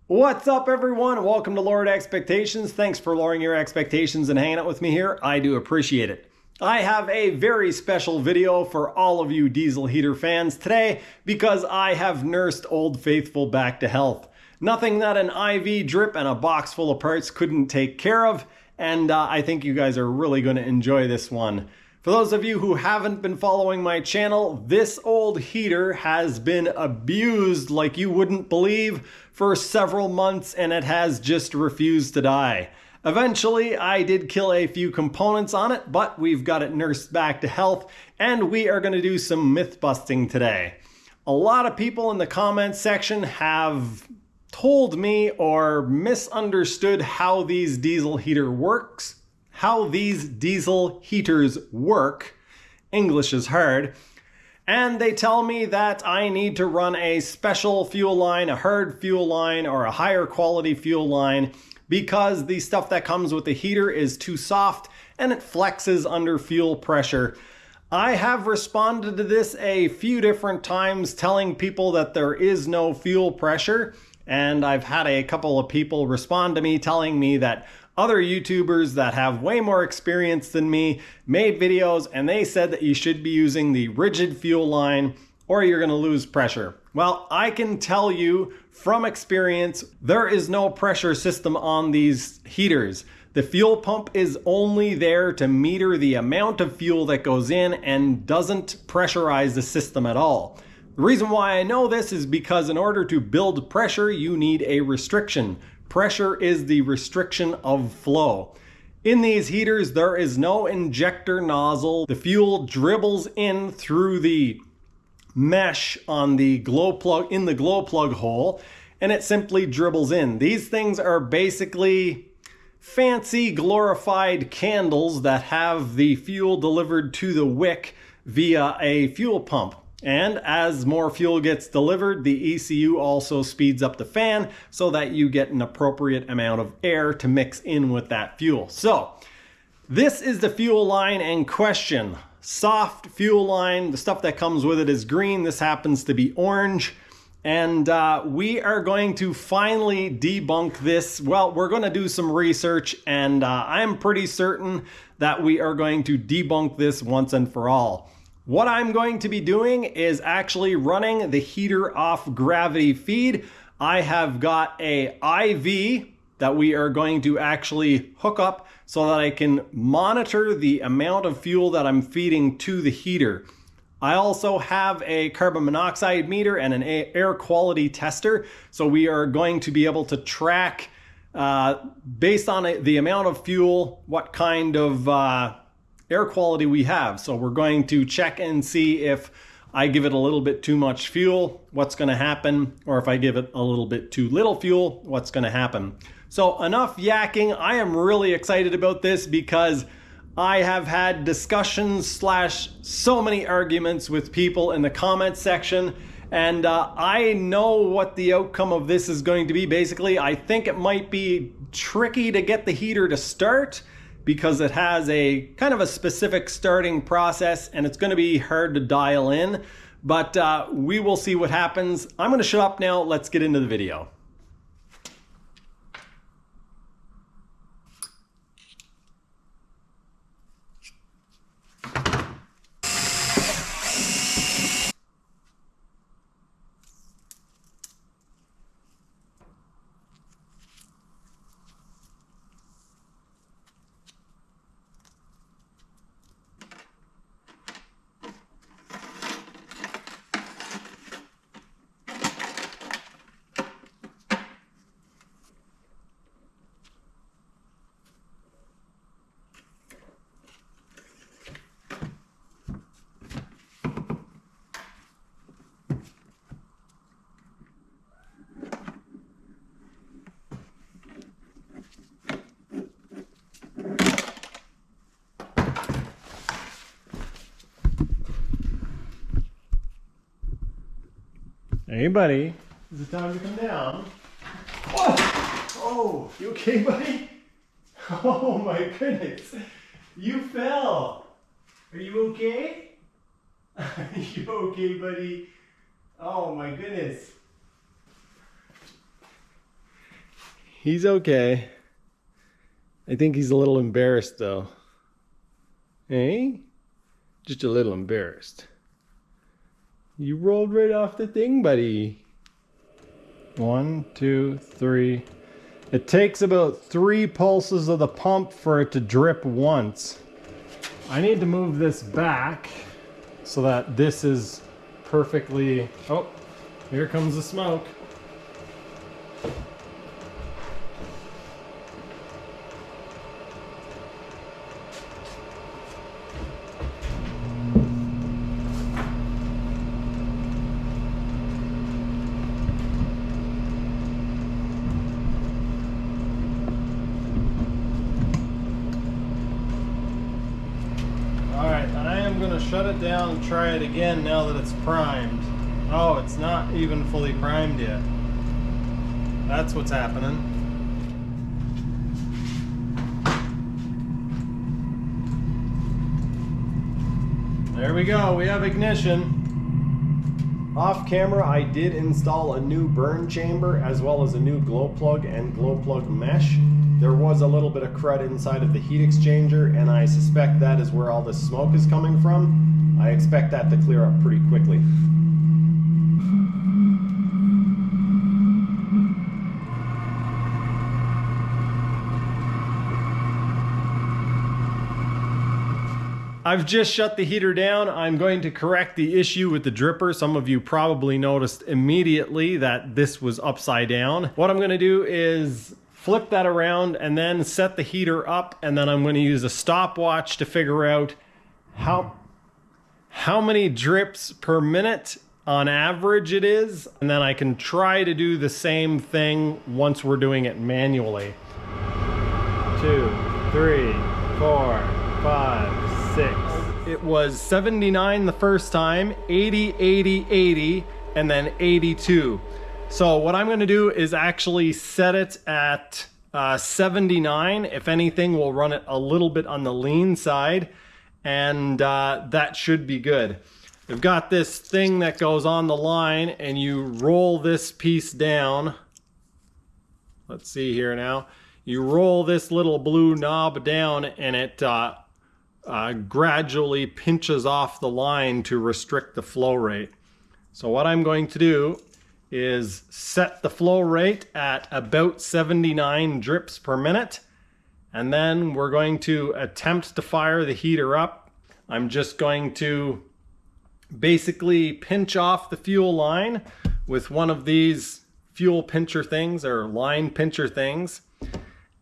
What's up, everyone? Welcome to Lowered Expectations. Thanks for lowering your expectations and hanging out with me here. I do appreciate it. I have a very special video for all of you diesel heater fans today because I have nursed Old Faithful back to health. Nothing that an IV drip and a box full of parts couldn't take care of, and I think you guys are really going to enjoy this one. For those of you who haven't been following my channel, this old heater has been abused like you wouldn't believe for several months, and it has just refused to die. Eventually, I did kill a few components on it, but we've got it nursed back to health, and we are going to do some myth busting today. A lot of people in the comments section have told me or misunderstood how these diesel heaters work. English is hard. And they tell me that I need to run a special fuel line, a hard fuel line, or a higher quality fuel line because the stuff that comes with the heater is too soft and it flexes under fuel pressure. I have responded to this a few different times telling people that there is no fuel pressure, and I've had a couple of people respond to me telling me that other YouTubers that have way more experience than me made videos and they said that you should be using the rigid fuel line or you're going to lose pressure. Well, I can tell you from experience, there is no pressure system on these heaters. The fuel pump is only there to meter the amount of fuel that goes in and doesn't pressurize the system at all. The reason why I know this is because in order to build pressure, you need a restriction. Pressure is the restriction of flow. In these heaters, there is no injector nozzle. The fuel dribbles in through the mesh on the glow plug, in the glow plug hole, and it simply dribbles in. These things are basically fancy glorified candles that have the fuel delivered to the wick via a fuel pump. And as more fuel gets delivered, the ECU also speeds up the fan so that you get an appropriate amount of air to mix in with that fuel. So this is the fuel line in question. Soft fuel line. The stuff that comes with it is green. This happens to be orange. And we are going to finally debunk this. Well, we're going to do some research, and I'm pretty certain that we are going to debunk this once and for all. What I'm going to be doing is actually running the heater off gravity feed. I have got a IV that we are going to actually hook up so that I can monitor the amount of fuel that I'm feeding to the heater. I also have a carbon monoxide meter and an air quality tester. So we are going to be able to track based on the amount of fuel, what kind of air quality we have. So we're going to check and see if I give it a little bit too much fuel, what's going to happen, or if I give it a little bit too little fuel, what's going to happen. So enough yakking. I am really excited about this because I have had discussions / so many arguments with people in the comments section, and I know what the outcome of this is going to be. Basically, I think it might be tricky to get the heater to start because it has a kind of a specific starting process and it's going to be hard to dial in, but we will see what happens. I'm going to shut up now. Let's get into the video. Hey, buddy. Is it time to come down? Oh, you okay, buddy? Oh my goodness. You fell. Are you okay? Are you okay, buddy? Oh my goodness. He's okay. I think he's a little embarrassed though. Hey? Just a little embarrassed. You rolled right off the thing, buddy. 1, 2, 3. It takes about 3 pulses of the pump for it to drip once. I need to move this back so that this is perfectly... Oh, here comes the smoke. Alright, I am going to shut it down and try it again now that it's primed. Oh, it's not even fully primed yet. That's what's happening. There we go, we have ignition. Off camera, I did install a new burn chamber as well as a new glow plug and glow plug mesh. There was a little bit of crud inside of the heat exchanger, and I suspect that is where all this smoke is coming from. I expect that to clear up pretty quickly. I've just shut the heater down. I'm going to correct the issue with the dripper. Some of you probably noticed immediately that this was upside down. What I'm going to do is flip that around and then set the heater up, and then I'm going to use a stopwatch to figure out how many drips per minute on average it is, and then I can try to do the same thing once we're doing it manually. 2, 3, 4, 5, 6. It was 79 the first time, 80, 80, 80, and then 82. So what I'm going to do is actually set it at 79. If anything, we'll run it a little bit on the lean side, and that should be good. We've got this thing that goes on the line, and you roll this piece down. Let's see here now. You roll this little blue knob down, and it gradually pinches off the line to restrict the flow rate. So what I'm going to do is set the flow rate at about 79 drips per minute, and then we're going to attempt to fire the heater up. I'm just going to basically pinch off the fuel line with one of these fuel pincher things or line pincher things,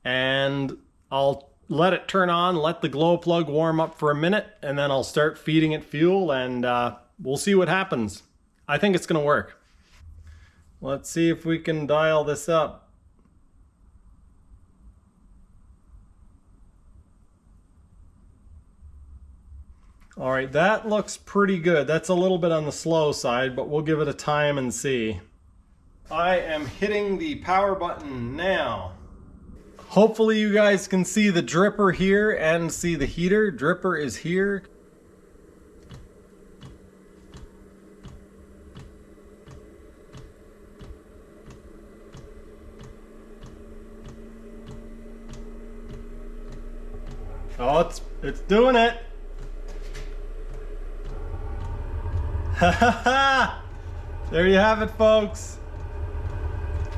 and I'll let it turn on, let the glow plug warm up for a minute, and then I'll start feeding it fuel, and we'll see what happens. I think it's gonna work. Let's see if we can dial this up. All right, that looks pretty good. That's a little bit on the slow side, but we'll give it a time and see. I am hitting the power button now. Hopefully you guys can see the dripper here and see the heater. Dripper is here. Oh, it's doing it. Ha ha ha! There you have it, folks.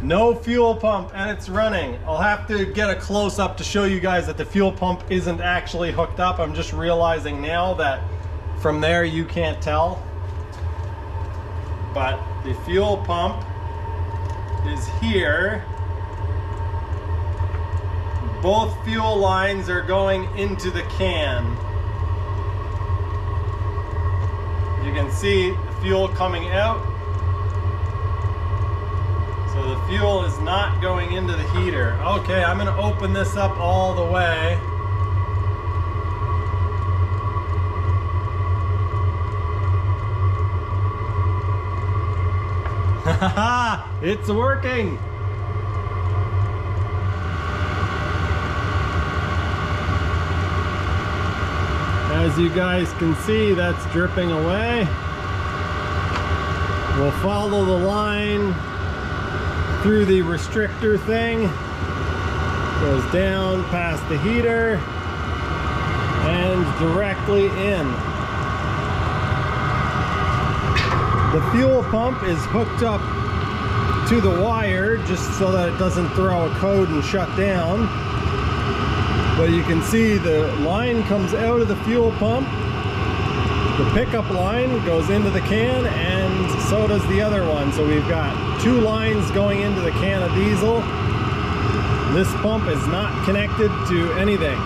No fuel pump, and it's running. I'll have to get a close-up to show you guys that the fuel pump isn't actually hooked up. I'm just realizing now that from there you can't tell. But the fuel pump is here. Both fuel lines are going into the can. You can see the fuel coming out. So the fuel is not going into the heater. Okay, I'm going to open this up all the way. It's working! As you guys can see, that's dripping away. We'll follow the line through the restrictor thing, goes down past the heater and directly in. The fuel pump is hooked up to the wire just so that it doesn't throw a code and shut down. But you can see the line comes out of the fuel pump, the pickup line goes into the can, and so does the other one. So we've got two lines going into the can of diesel. This pump is not connected to anything.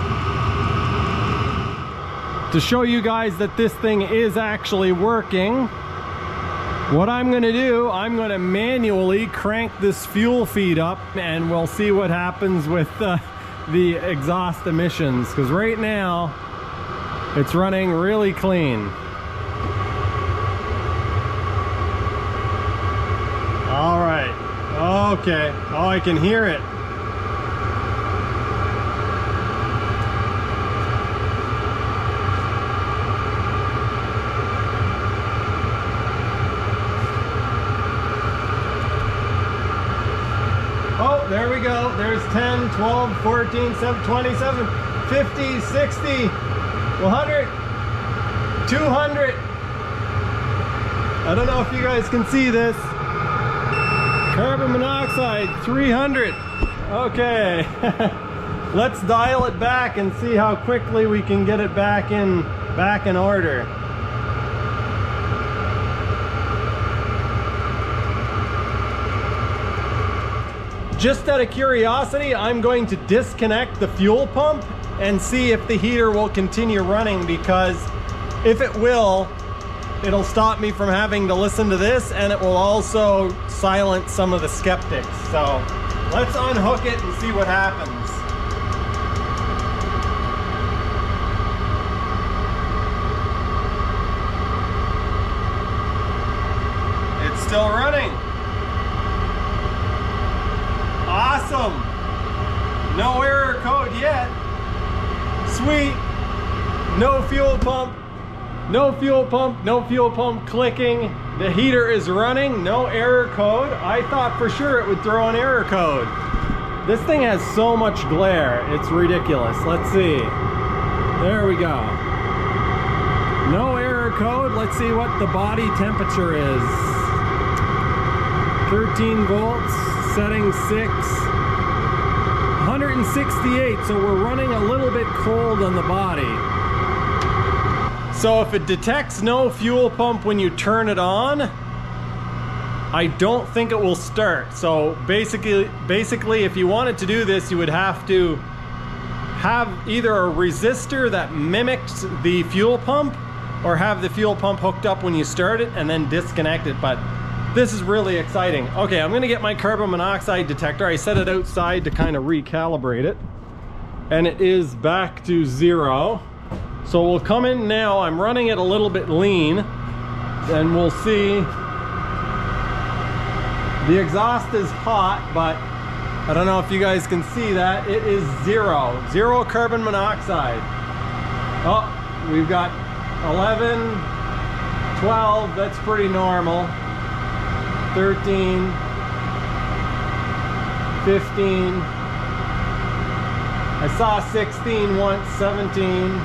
To show you guys that this thing is actually working, what I'm going to do, I'm going to manually crank this fuel feed up, and we'll see what happens with the exhaust emissions, because right now it's running really clean. All right, okay. Oh, I can hear it. Oh, there we go. There's 10, 12, 14, 7, 27, 50, 60, 100, 200. I don't know if you guys can see this. Carbon monoxide, 300. Okay. Let's dial it back and see how quickly we can get it back in order. Just out of curiosity, I'm going to disconnect the fuel pump and see if the heater will continue running, because if it will, it'll stop me from having to listen to this, and it will also silence some of the skeptics. So let's unhook it and see what happens. It's still running. Awesome. No error code yet. Sweet. No fuel pump. No fuel pump. No fuel pump clicking. The heater is running. No error code. I thought for sure it would throw an error code. This thing has so much glare. It's ridiculous. Let's see. There we go. No error code. Let's see what the body temperature is. 13 volts. Setting 6, 168, so we're running a little bit cold on the body. So if it detects no fuel pump when you turn it on, I don't think it will start. So basically if you wanted to do this, you would have to have either a resistor that mimics the fuel pump, or have the fuel pump hooked up when you start it and then disconnect it. But this is really exciting. Okay, I'm gonna get my carbon monoxide detector. I set it outside to kind of recalibrate it, and it is back to 0. So we'll come in now. I'm running it a little bit lean, and we'll see. The exhaust is hot, but I don't know if you guys can see that. It is 0 carbon monoxide. Oh, we've got 11, 12, that's pretty normal. 13, 15, I saw 16 once, 17.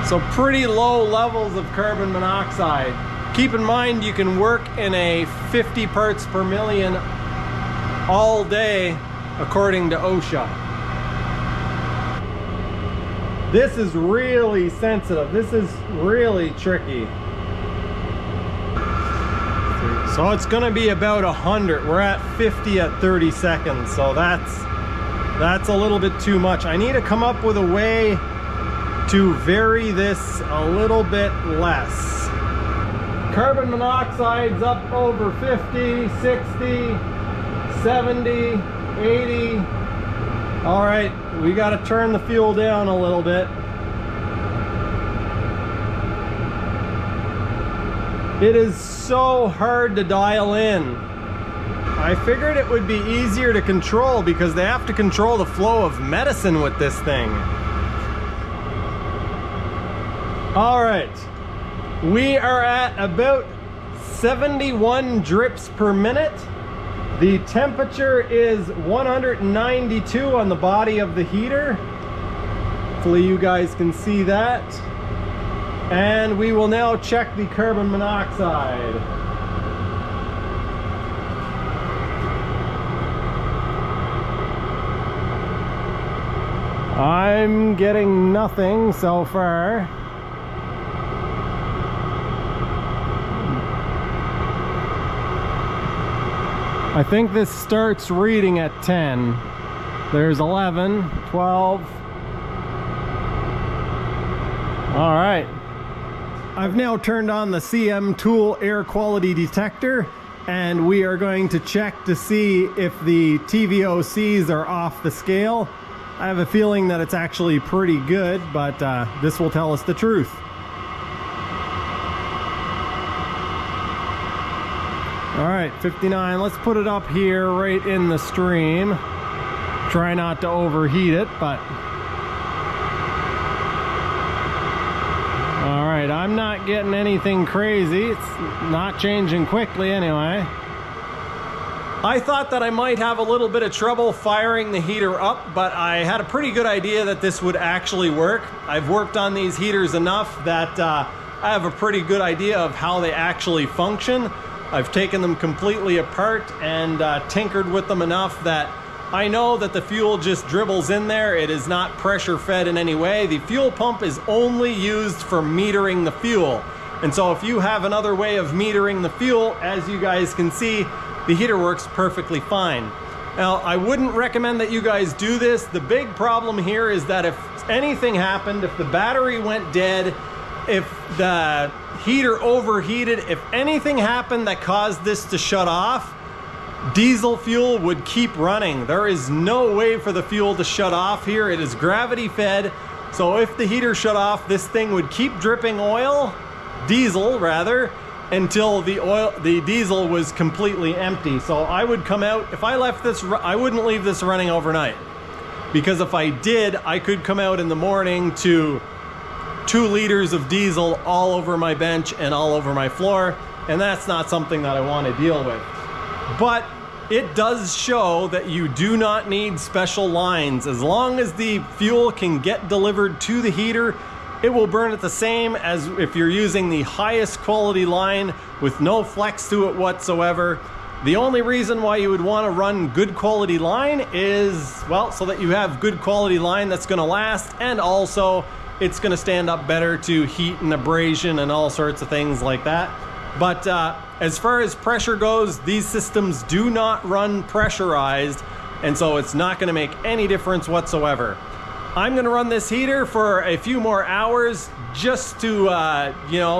So pretty low levels of carbon monoxide. Keep in mind you can work in a 50 parts per million all day according to OSHA. This is really sensitive. This is really tricky. So it's gonna be about 100. We're at 50 at 30 seconds, so that's a little bit too much. I need to come up with a way to vary this a little bit less. Carbon monoxide's up over 50, 60, 70, 80. All right, we gotta turn the fuel down a little bit. It is so hard to dial in. I figured it would be easier to control because they have to control the flow of medicine with this thing. All right, we are at about 71 drips per minute. The temperature is 192 on the body of the heater. Hopefully you guys can see that. And we will now check the carbon monoxide. I'm getting nothing so far. I think this starts reading at 10. There's 11, 12. All right. I've now turned on the CM Tool air quality detector, and we are going to check to see if the TVOCs are off the scale. I have a feeling that it's actually pretty good, but this will tell us the truth. All right, 59. Let's put it up here right in the stream. Try not to overheat it, but... All right, I'm not getting anything crazy. It's not changing quickly anyway. I thought that I might have a little bit of trouble firing the heater up, but I had a pretty good idea that this would actually work. I've worked on these heaters enough that I have a pretty good idea of how they actually function. I've taken them completely apart and tinkered with them enough that I know that the fuel just dribbles in there. It is not pressure fed in any way. The fuel pump is only used for metering the fuel. And so if you have another way of metering the fuel, as you guys can see, the heater works perfectly fine. Now, I wouldn't recommend that you guys do this. The big problem here is that if anything happened, if the battery went dead, if the heater overheated, if anything happened that caused this to shut off, diesel fuel would keep running. There is no way for the fuel to shut off here. It is gravity fed. So if the heater shut off, this thing would keep dripping oil, diesel rather, until the diesel was completely empty. So I would come out, if I left this, I wouldn't leave this running overnight. Because if I did, I could come out in the morning to 2 liters of diesel all over my bench and all over my floor, and that's not something that I want to deal with. But it does show that you do not need special lines. As long as the fuel can get delivered to the heater, it will burn it the same as if you're using the highest quality line with no flex to it whatsoever. The only reason why you would want to run good quality line is, well, so that you have good quality line that's going to last, and also it's going to stand up better to heat and abrasion and all sorts of things like that. But as far as pressure goes, these systems do not run pressurized, and so it's not going to make any difference whatsoever. I'm going to run this heater for a few more hours just to,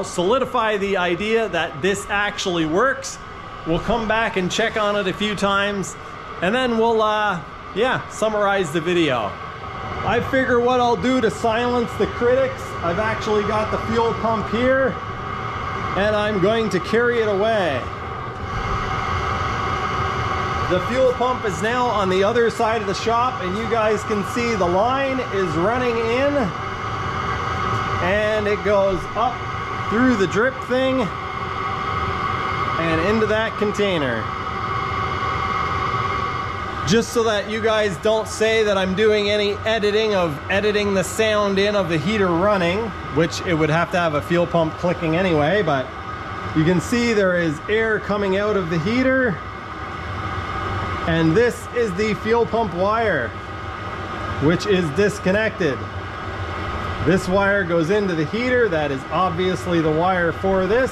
solidify the idea that this actually works. We'll come back and check on it a few times, and then we'll, summarize the video. I figure what I'll do to silence the critics, I've actually got the fuel pump here, and I'm going to carry it away. The fuel pump is now on the other side of the shop, and you guys can see the line is running in, and it goes up through the drip thing and into that container. Just so that you guys don't say that I'm doing any editing the sound in of the heater running, which it would have to have a fuel pump clicking anyway, but you can see there is air coming out of the heater, and this is the fuel pump wire, which is disconnected. This wire goes into the heater. That is obviously the wire for this.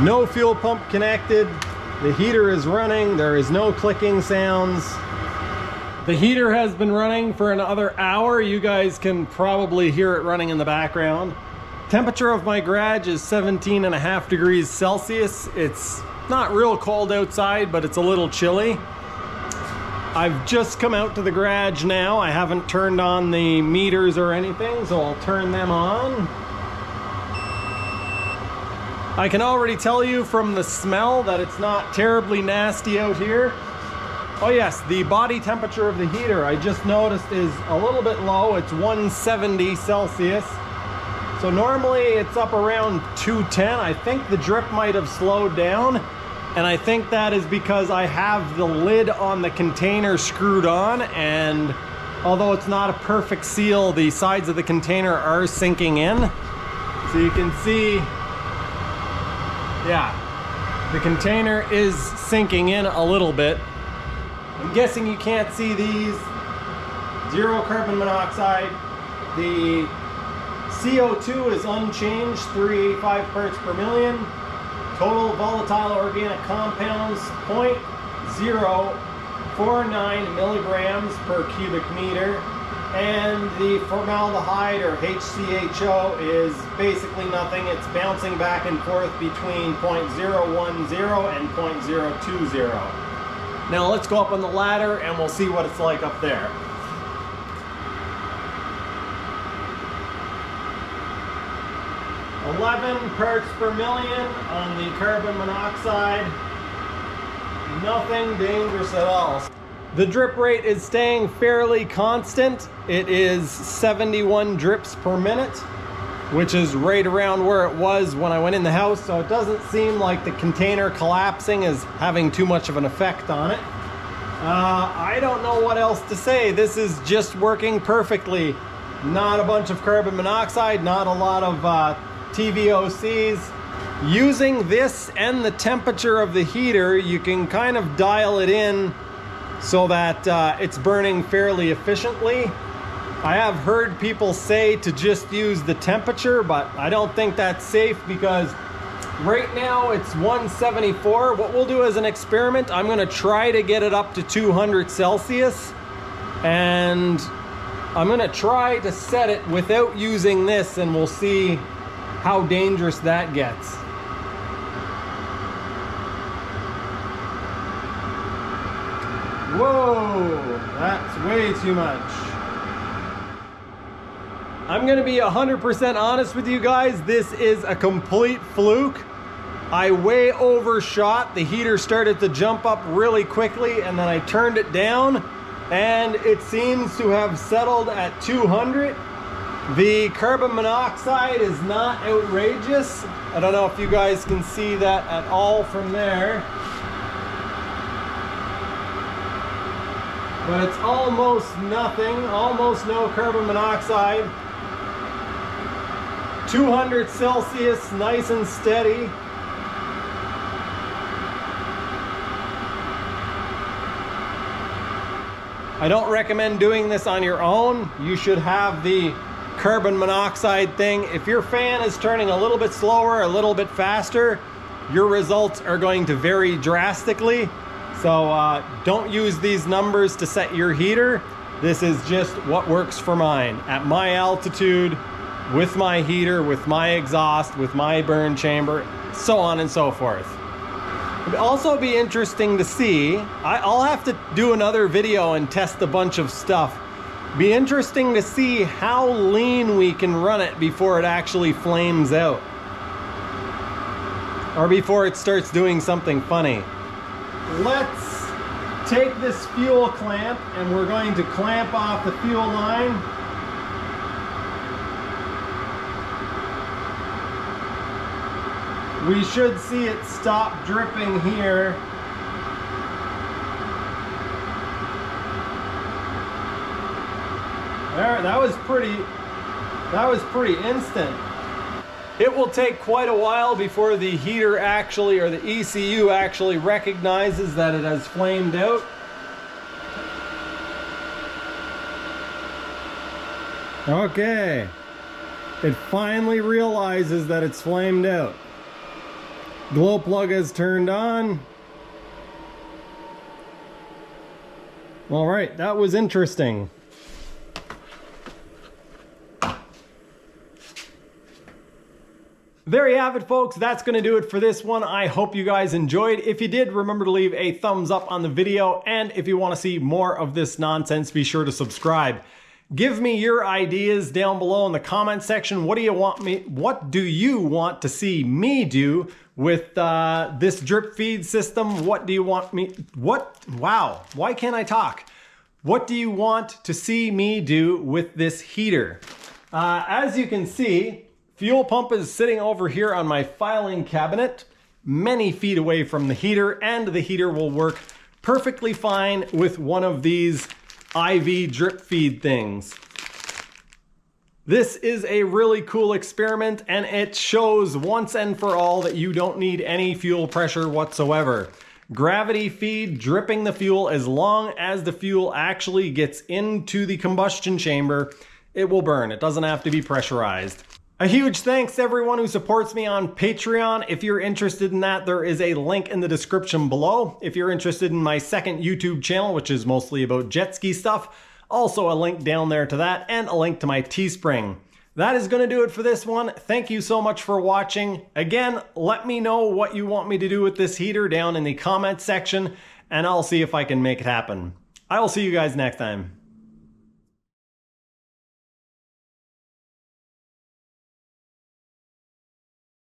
No fuel pump connected. The heater is running. There is no clicking sounds. The heater has been running for another hour. You guys can probably hear it running in the background. Temperature of my garage is 17.5 degrees Celsius. It's not real cold outside, but it's a little chilly. I've just come out to the garage now. I haven't turned on the meters or anything, so I'll turn them on. I can already tell you from the smell that it's not terribly nasty out here. Oh yes, the body temperature of the heater I just noticed is a little bit low. It's 170 Celsius. So normally it's up around 210. I think the drip might have slowed down, and I think that is because I have the lid on the container screwed on, and although it's not a perfect seal, the sides of the container are sinking in. So you can see, yeah, the container is sinking in a little bit. I'm guessing you can't see these. 0 carbon monoxide. The CO2 is unchanged, 385 parts per million. Total volatile organic compounds, 0.049 milligrams per cubic meter. And the formaldehyde, or HCHO, is basically nothing. It's bouncing back and forth between 0.010 and 0.020. Now let's go up on the ladder and we'll see what it's like up there. .11 parts per million on the carbon monoxide. Nothing dangerous at all. The drip rate is staying fairly constant. It is 71 drips per minute, which is right around where it was when I went in the house, so it doesn't seem like the container collapsing is having too much of an effect on it. I don't know what else to say. This is just working perfectly. Not a bunch of carbon monoxide, not a lot of TVOCs. Using this and the temperature of the heater, you can kind of dial it in so that it's burning fairly efficiently. I have heard people say to just use the temperature, but I don't think that's safe because right now it's 174. What we'll do as an experiment, I'm gonna try to get it up to 200 Celsius, and I'm gonna try to set it without using this, and we'll see how dangerous that gets. Whoa, that's way too much. I'm gonna be 100% honest with you guys. This is a complete fluke. I way overshot. The heater started to jump up really quickly, and then I turned it down, and it seems to have settled at 200. The carbon monoxide is not outrageous. I don't know if you guys can see that at all from there. But it's almost nothing, almost no carbon monoxide. 200 Celsius, nice and steady. I don't recommend doing this on your own. You should have the carbon monoxide thing. If your fan is turning a little bit slower, a little bit faster, your results are going to vary drastically. So don't use these numbers to set your heater. This is just what works for mine. At my altitude, with my heater, with my exhaust, with my burn chamber, so on and so forth. It'd also be interesting to see, I'll have to do another video and test a bunch of stuff. Be interesting to see how lean we can run it before it actually flames out. Or before it starts doing something funny. Let's take this fuel clamp and we're going to clamp off the fuel line. We should see it stop dripping here. There, that was pretty instant. It will take quite a while before the heater actually, or the ECU actually recognizes that it has flamed out. Okay. It finally realizes that it's flamed out. Glow plug is turned on. All right, that was interesting. There you have it, folks. That's going to do it for this one. I hope you guys enjoyed. If you did, remember to leave a thumbs up on the video. And if you want to see more of this nonsense, be sure to subscribe. Give me your ideas down below in the comment section. What do you want to see me do with this drip feed system? What do you want me, wow, why can't I talk? What do you want to see me do with this heater? As you can see, Fuel pump is sitting over here on my filing cabinet, many feet away from the heater, and the heater will work perfectly fine with one of these IV drip feed things. This is a really cool experiment, and it shows once and for all that you don't need any fuel pressure whatsoever. Gravity feed dripping the fuel, as long as the fuel actually gets into the combustion chamber, it will burn. It doesn't have to be pressurized. A huge thanks to everyone who supports me on Patreon. If you're interested in that, there is a link in the description below. If you're interested in my second YouTube channel, which is mostly about jet ski stuff, also a link down there to that, and a link to my Teespring. That is going to do it for this one. Thank you so much for watching. Again, let me know what you want me to do with this heater down in the comments section, and I'll see if I can make it happen. I will see you guys next time.